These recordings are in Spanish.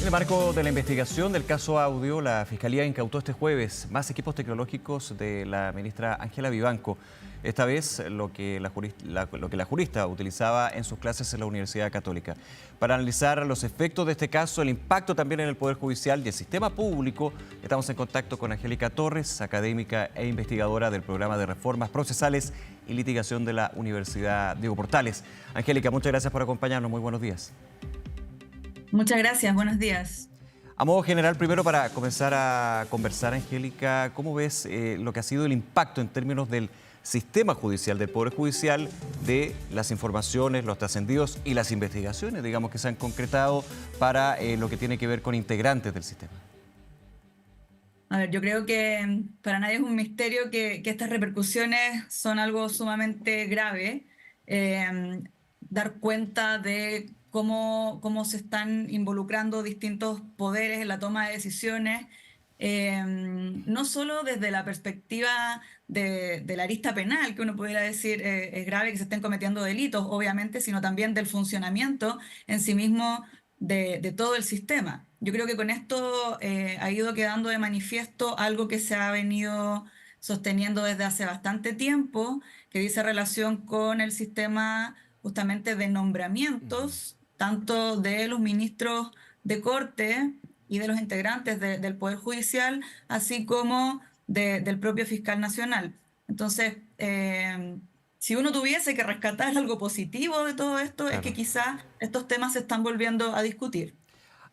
el marco de la investigación del caso Audio, la Fiscalía incautó este jueves más equipos tecnológicos de la ministra Ángela Vivanco. Esta vez lo que la jurista utilizaba en sus clases en la Universidad Católica. Para analizar los efectos de este caso, el impacto también en el Poder Judicial y el sistema público, estamos en contacto con Angélica Torres, académica e investigadora del Programa de Reformas Procesales y Litigación de la Universidad Diego Portales. Angélica, muchas gracias por acompañarnos. Muy buenos días. Muchas gracias, buenos días. A modo general, primero para comenzar a conversar, Angélica, ¿cómo ves lo que ha sido el impacto en términos del sistema judicial, del Poder Judicial, de las informaciones, los trascendidos y las investigaciones, digamos, que se han concretado para lo que tiene que ver con integrantes del sistema? A ver, yo creo que para nadie es un misterio que estas repercusiones son algo sumamente grave. Dar cuenta de cómo se están involucrando distintos poderes en la toma de decisiones, no solo desde la perspectiva de la arista penal, que uno pudiera decir es grave que se estén cometiendo delitos, obviamente, sino también del funcionamiento en sí mismo de todo el sistema. Yo creo que con esto ha ido quedando de manifiesto algo que se ha venido sosteniendo desde hace bastante tiempo, que dice relación con el sistema justamente de nombramientos, tanto de los ministros de Corte y de los integrantes del Poder Judicial, así como del propio fiscal nacional. Entonces, si uno tuviese que rescatar algo positivo de todo esto, es que Claro. quizás estos temas se están volviendo a discutir.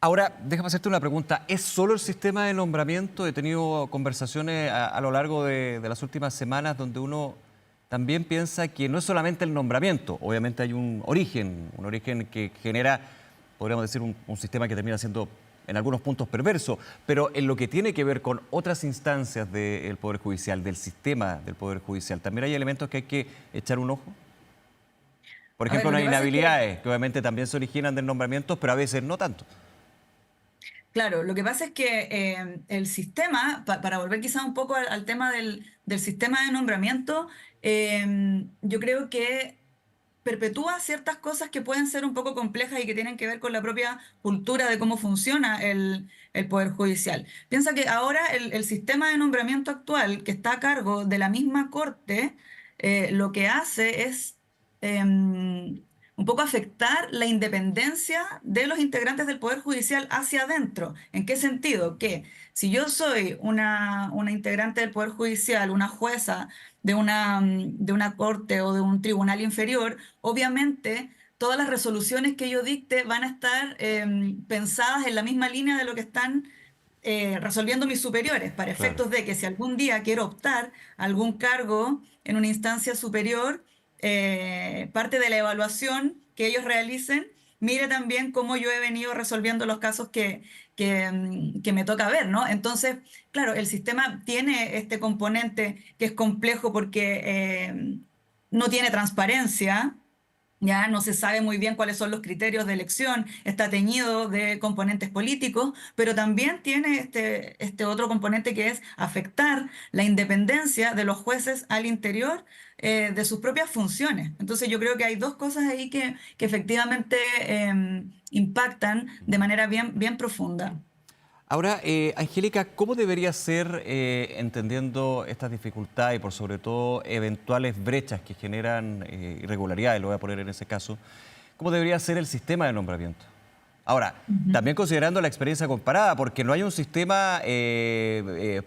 Ahora, déjame hacerte una pregunta. ¿Es solo el sistema de nombramiento? He tenido conversaciones a lo largo de las últimas semanas donde uno también piensa que no es solamente el nombramiento. Obviamente hay un origen que genera, podríamos decir, un sistema que termina siendo en algunos puntos perverso, pero en lo que tiene que ver con otras instancias del Poder Judicial, del sistema del Poder Judicial, ¿también hay elementos que hay que echar un ojo? Por A ver, ejemplo, lo las que pasa es que inhabilidades, que obviamente también se originan del nombramiento, pero a veces no tanto. Claro, lo que pasa es que el sistema, para volver quizá un poco al tema del sistema de nombramiento, yo creo que perpetúa ciertas cosas que pueden ser un poco complejas y que tienen que ver con la propia cultura de cómo funciona el Poder Judicial. Piensa que ahora el sistema de nombramiento actual, que está a cargo de la misma Corte, lo que hace es un poco afectar la independencia de los integrantes del Poder Judicial hacia adentro. ¿En qué sentido? Que si yo soy una integrante del Poder Judicial, una jueza de una corte o de un tribunal inferior, obviamente todas las resoluciones que yo dicte van a estar pensadas en la misma línea de lo que están resolviendo mis superiores, para Claro. efectos de que si algún día quiero optar a algún cargo en una instancia superior, parte de la evaluación que ellos realicen, mire también cómo yo he venido resolviendo los casos que me toca ver, ¿no? Entonces, claro, el sistema tiene este componente que es complejo porque no tiene transparencia. Ya no se sabe muy bien cuáles son los criterios de elección, está teñido de componentes políticos, pero también tiene este otro componente que es afectar la independencia de los jueces al interior de sus propias funciones. Entonces yo creo que hay dos cosas ahí que efectivamente impactan de manera bien profunda. Ahora, Angélica, ¿cómo debería ser, entendiendo estas dificultades y por sobre todo eventuales brechas que generan irregularidades, lo voy a poner en ese caso, cómo debería ser el sistema de nombramiento? Ahora, Ujú. también considerando la experiencia comparada, porque no hay un sistema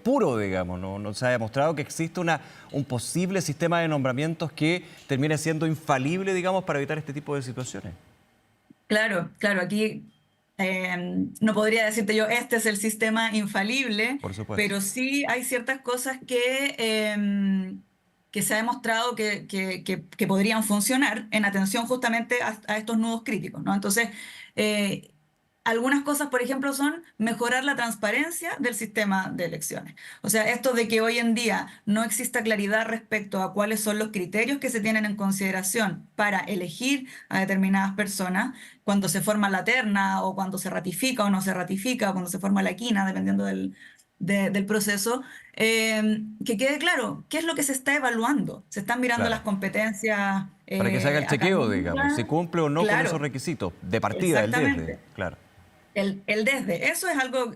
puro, digamos, no se ha demostrado que existe un posible sistema de nombramientos que termine siendo infalible, digamos, para evitar este tipo de situaciones. Claro, claro, aquí no podría decirte yo, este es el sistema infalible, Por supuesto. pero sí hay ciertas cosas que se ha demostrado que podrían funcionar en atención justamente a estos nudos críticos, ¿no? Entonces, eh, algunas cosas, por ejemplo, son mejorar la transparencia del sistema de elecciones. O sea, esto de que hoy en día no exista claridad respecto a cuáles son los criterios que se tienen en consideración para elegir a determinadas personas, cuando se forma la terna o cuando se ratifica o no se ratifica, o cuando se forma la quina, dependiendo del proceso, que quede claro qué es lo que se está evaluando. Se están mirando las Claro. competencias Para que se haga el chequeo, digamos, si académicas, cumple o no con esos claro, requisitos de partida, el desde, exactamente. claro. El desde, eso es algo,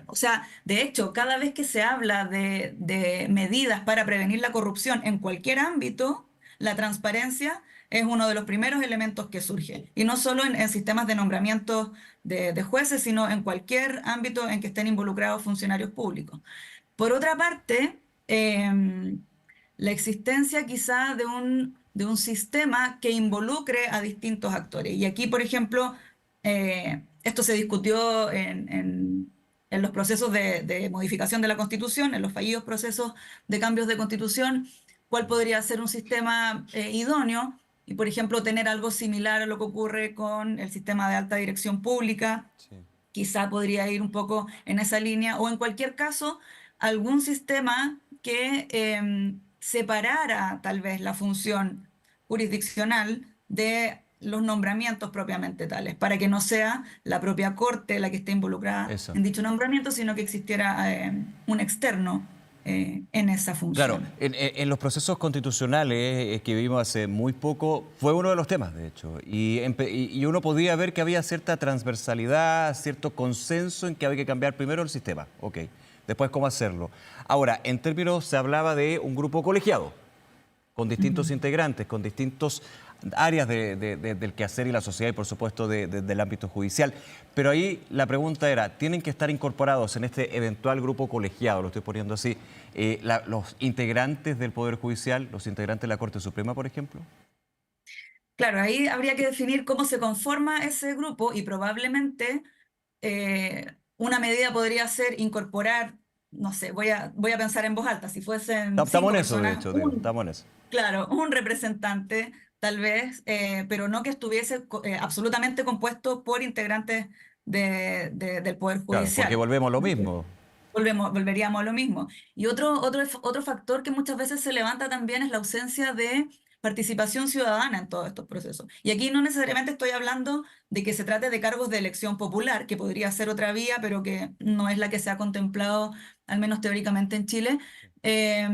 o sea, de hecho, cada vez que se habla de medidas para prevenir la corrupción en cualquier ámbito, la transparencia es uno de los primeros elementos que surge. Y no solo en sistemas de nombramientos de jueces, sino en cualquier ámbito en que estén involucrados funcionarios públicos. Por otra parte, la existencia quizá de un sistema que involucre a distintos actores. Y aquí, por ejemplo, esto se discutió en los procesos de modificación de la Constitución, en los fallidos procesos de cambios de Constitución, cuál podría ser un sistema idóneo y, por ejemplo, tener algo similar a lo que ocurre con el sistema de alta dirección pública. Sí. Quizá podría ir un poco en esa línea, o en cualquier caso, algún sistema que separara tal vez la función jurisdiccional de los nombramientos propiamente tales, para que no sea la propia Corte la que esté involucrada Eso. en dicho nombramiento, sino que existiera un externo en esa Claro, función. en los procesos constitucionales que vivimos hace muy poco, fue uno de los temas, de hecho, y uno podía ver que había cierta transversalidad, cierto consenso en que había que cambiar primero el sistema, ok, después cómo hacerlo. Ahora, en términos, se hablaba de un grupo colegiado, con distintos Ujú. integrantes, con distintos áreas del quehacer y la sociedad y por supuesto del ámbito judicial. Pero ahí la pregunta era, ¿tienen que estar incorporados en este eventual grupo colegiado, lo estoy poniendo así, los integrantes del Poder Judicial, los integrantes de la Corte Suprema, por ejemplo? Claro, ahí habría que definir cómo se conforma ese grupo y probablemente una medida podría ser incorporar, no sé, voy a pensar en voz alta, si fuesen Estamos cinco en eso, de personas, hecho, digo, estamos en eso. claro, un representante tal vez, pero no que estuviese absolutamente compuesto por integrantes del Poder Claro, porque Judicial. volvemos a lo mismo. Volveríamos a lo mismo. Y otro factor que muchas veces se levanta también es la ausencia de participación ciudadana en todos estos procesos. Y aquí no necesariamente estoy hablando de que se trate de cargos de elección popular, que podría ser otra vía, pero que no es la que se ha contemplado, al menos teóricamente en Chile, eh,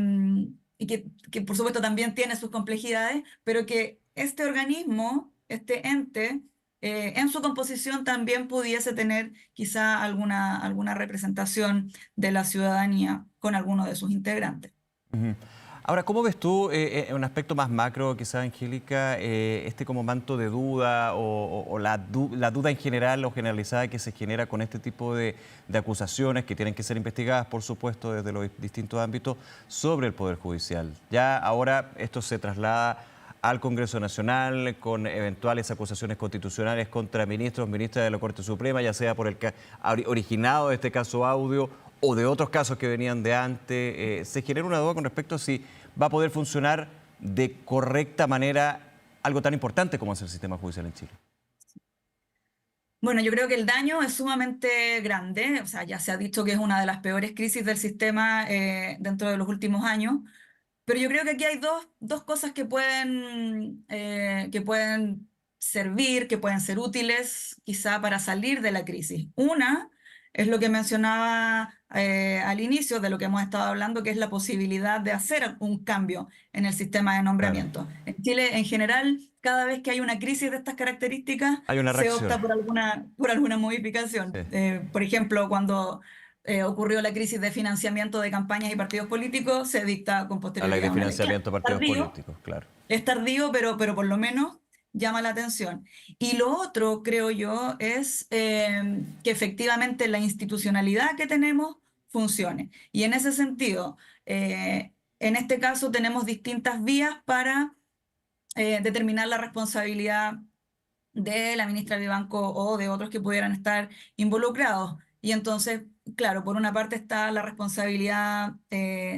y que por supuesto también tiene sus complejidades, pero que este organismo, este ente, en su composición también pudiese tener quizá alguna representación de la ciudadanía con alguno de sus integrantes. Ujú. Ahora, ¿cómo ves tú, en un aspecto más macro, quizás, Angélica, este como manto de duda o la duda en general o generalizada que se genera con este tipo de acusaciones que tienen que ser investigadas, por supuesto, desde los distintos ámbitos sobre el Poder Judicial? Ya ahora esto se traslada al Congreso Nacional con eventuales acusaciones constitucionales contra ministros, ministras de la Corte Suprema, ya sea por el originado de este caso Audio o de otros casos que venían de antes. Se genera una duda con respecto a si va a poder funcionar de correcta manera algo tan importante como es el sistema judicial en Chile. Bueno, yo creo que el daño es sumamente grande, o sea, ya se ha dicho que es una de las peores crisis del sistema dentro de los últimos años, pero yo creo que aquí hay dos cosas que pueden servir, que pueden ser útiles quizá para salir de la crisis. Una es lo que mencionaba al inicio de lo que hemos estado hablando, que es la posibilidad de hacer un cambio en el sistema de Claro, nombramiento. En Chile, en general, cada vez que hay una crisis de estas características, hay una se reacción. opta por alguna modificación. Sí, Por ejemplo, cuando ocurrió la crisis de financiamiento de campañas y partidos políticos, se dicta con la ley de posterioridad una ley. Claro, financiamiento de partidos políticos, claro. es tardío, pero por lo menos llama la atención. Y lo otro, creo yo, es que efectivamente la institucionalidad que tenemos funcione. Y en ese sentido, en este caso tenemos distintas vías para determinar la responsabilidad de la ministra Vivanco o de otros que pudieran estar involucrados. Y entonces, claro, por una parte está la responsabilidad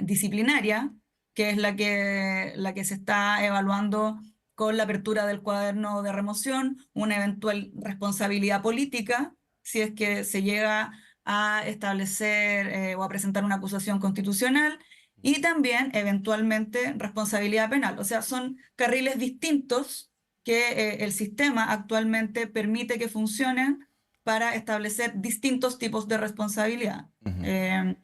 disciplinaria, que es la que se está evaluando con la apertura del cuaderno de remoción, una eventual responsabilidad política, si es que se llega a establecer o a presentar una acusación constitucional, y también eventualmente responsabilidad penal. O sea, son carriles distintos que el sistema actualmente permite que funcionen para establecer distintos tipos de responsabilidad. Ujú.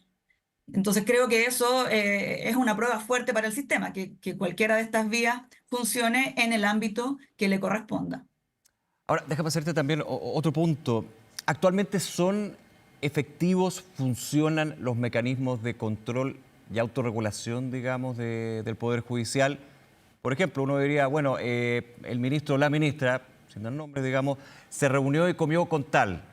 Entonces creo que eso es una prueba fuerte para el sistema, que cualquiera de estas vías funcione en el ámbito que le corresponda. Ahora, déjame hacerte también otro punto. ¿Actualmente son efectivos, funcionan los mecanismos de control y autorregulación, digamos, del Poder Judicial? Por ejemplo, uno diría, bueno, el ministro o la ministra, sin dar nombre, digamos, se reunió y comió con tal.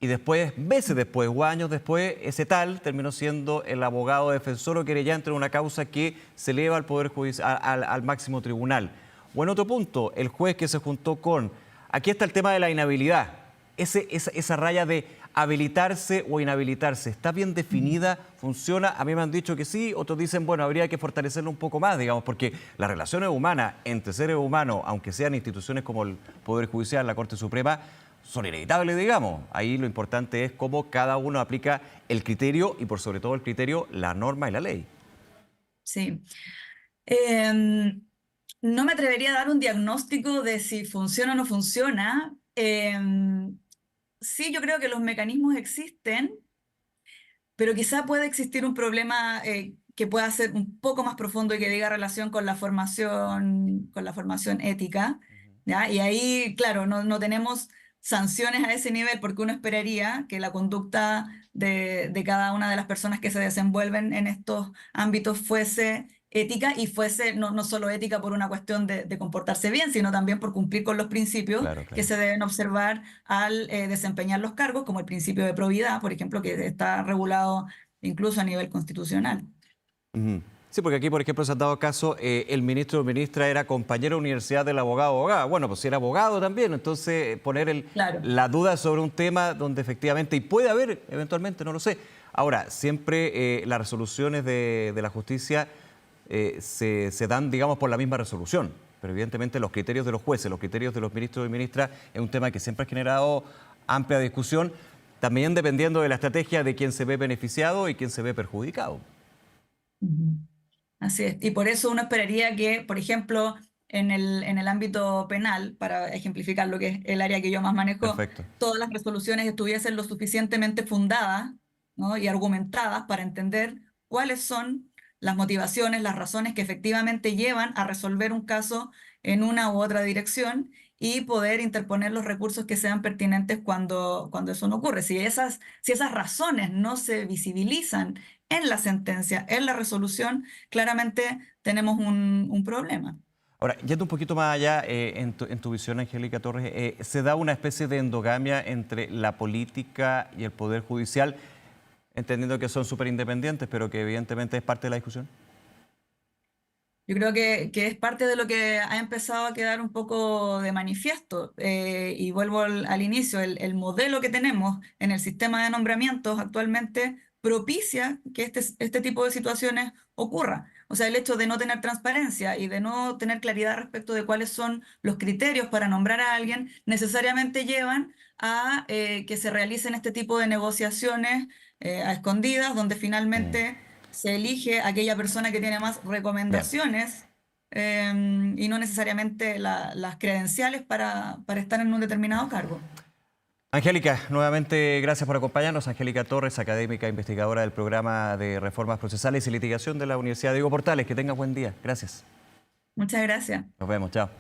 Y después, meses después o años después, ese tal terminó siendo el abogado defensor o querellante en una causa que se eleva al Poder Judicial, al máximo tribunal. O en otro punto, el juez que se juntó con... Aquí está el tema de la inhabilidad. Esa raya de habilitarse o inhabilitarse, ¿está bien definida? ¿Funciona? A mí me han dicho que sí, otros dicen, bueno, habría que fortalecerlo un poco más, digamos, porque las relaciones humanas entre seres humanos, aunque sean instituciones como el Poder Judicial, la Corte Suprema, son inevitables, digamos. Ahí lo importante es cómo cada uno aplica el criterio y, por sobre todo el criterio, la norma y la ley. Sí. No me atrevería a dar un diagnóstico de si funciona o no funciona. Sí, yo creo que los mecanismos existen, pero quizá puede existir un problema que pueda ser un poco más profundo y que diga relación con la formación ética, ¿ya? Y ahí, claro, no tenemos sanciones a ese nivel porque uno esperaría que la conducta de cada una de las personas que se desenvuelven en estos ámbitos fuese ética y fuese no solo ética por una cuestión de comportarse bien, sino también por cumplir con los principios Claro, que claro. se deben observar al desempeñar los cargos, como el principio de probidad, por ejemplo, que está regulado incluso a nivel constitucional. Ujú. Sí, porque aquí, por ejemplo, se ha dado caso, el ministro o ministra era compañero de universidad del abogado o abogada. Bueno, pues si era abogado también, entonces poner Claro. la duda sobre un tema donde efectivamente, y puede haber eventualmente, no lo sé. Ahora, siempre las resoluciones de la justicia se dan, digamos, por la misma resolución. Pero evidentemente los criterios de los jueces, los criterios de los ministros y ministras, es un tema que siempre ha generado amplia discusión, también dependiendo de la estrategia de quién se ve beneficiado y quién se ve perjudicado. Ujú. Así es. Y por eso uno esperaría que, por ejemplo, en el ámbito penal, para ejemplificar lo que es el área que yo más manejo, Perfecto. todas las resoluciones estuviesen lo suficientemente fundadas, ¿no? Y argumentadas para entender cuáles son las motivaciones, las razones que efectivamente llevan a resolver un caso en una u otra dirección y poder interponer los recursos que sean pertinentes cuando eso no ocurre. Si esas razones no se visibilizan en la sentencia, en la resolución, claramente tenemos un problema. Ahora, yendo un poquito más allá, en tu visión, Angélica Torres, ¿se da una especie de endogamia entre la política y el Poder Judicial, entendiendo que son súper independientes, pero que evidentemente es parte de la discusión? Yo creo que es parte de lo que ha empezado a quedar un poco de manifiesto. Y vuelvo al inicio, el modelo que tenemos en el sistema de nombramientos actualmente propicia que este tipo de situaciones ocurra. O sea, el hecho de no tener transparencia y de no tener claridad respecto de cuáles son los criterios para nombrar a alguien, necesariamente llevan a que se realicen este tipo de negociaciones a escondidas, donde Mm. finalmente se elige aquella persona que tiene más Bien. recomendaciones y no necesariamente las credenciales para estar en un determinado cargo. Angélica, nuevamente gracias por acompañarnos. Angélica Torres, académica investigadora del programa de reformas procesales y litigación de la Universidad Diego Portales. Que tengas buen día. Gracias. Muchas gracias. Nos vemos. Chao.